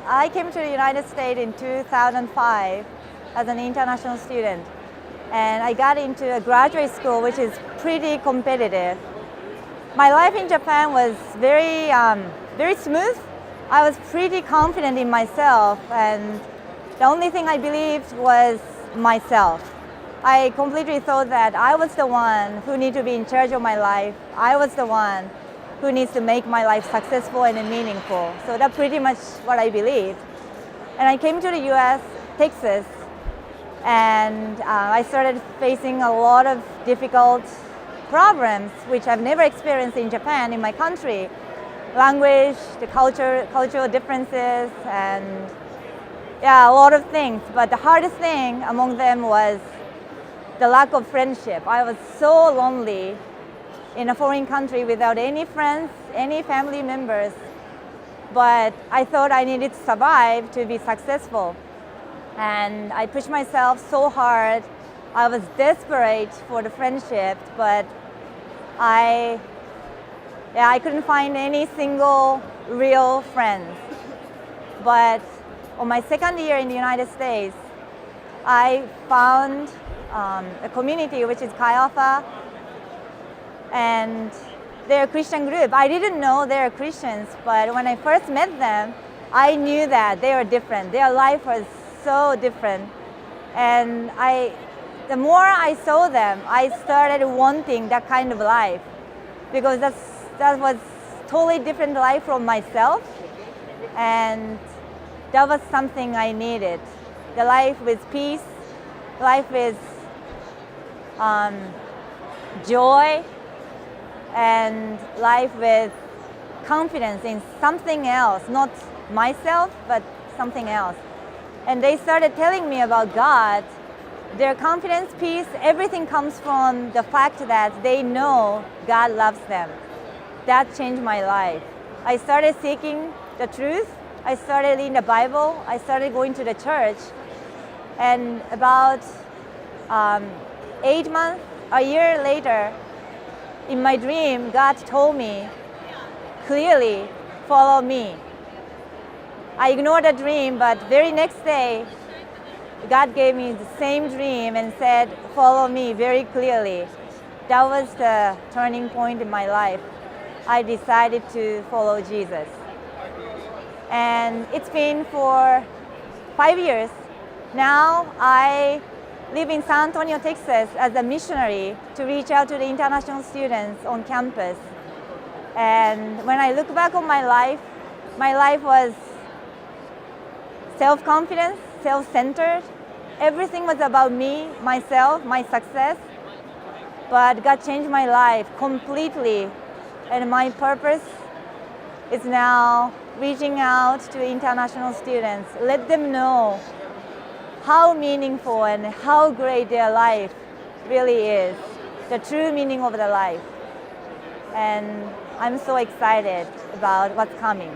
I came to the United States in 2005 as an international student. And I got into a graduate school, which is pretty competitive. My life in Japan was very smooth. I was pretty confident in myself, and the only thing I believed was myself. I completely thought that I was the one who needed to be in charge of my life. I was the one who needs to make my life successful and meaningful. So that's pretty much what I believed. And I came to the US, Texas, and I started facing a lot of difficult problems which I've never experienced in Japan, in my country. Language, the cultural differences, and a lot of things. But the hardest thing among them was the lack of friendship. I was so lonely in a foreign country without any friends, any family members. But I thought I needed to survive to be successful. And I pushed myself so hard. I was desperate for the friendship, but I couldn't find any single real friends. But on my second year in the United States, I found a community which is Chi Alpha, and they're a Christian group. I didn't know they're Christians, but when I first met them, I knew that they were different. Their life was so different. And the more I saw them, I started wanting that kind of life, because that was totally different life from myself, and that was something I needed. The life with peace, life with joy, and life with confidence in something else, not myself, but something else. And they started telling me about God. Their confidence, peace, everything comes from the fact that they know God loves them. That changed my life. I started seeking the truth. I started reading the Bible. I started going to the church. And about 8 months, a year later, in my dream, God told me clearly, follow me. I ignored the dream, but very next day, God gave me the same dream and said, follow me very clearly. That was the turning point in my life. I decided to follow Jesus. And it's been for 5 years. Now I live in San Antonio, Texas as a missionary to reach out to the international students on campus. And when I look back on my life was self-confidence, self-centered. Everything was about me, myself, my success. But God changed my life completely. And my purpose is now reaching out to international students. Let them know how meaningful and how great their life really is. The true meaning of their life. And I'm so excited about what's coming.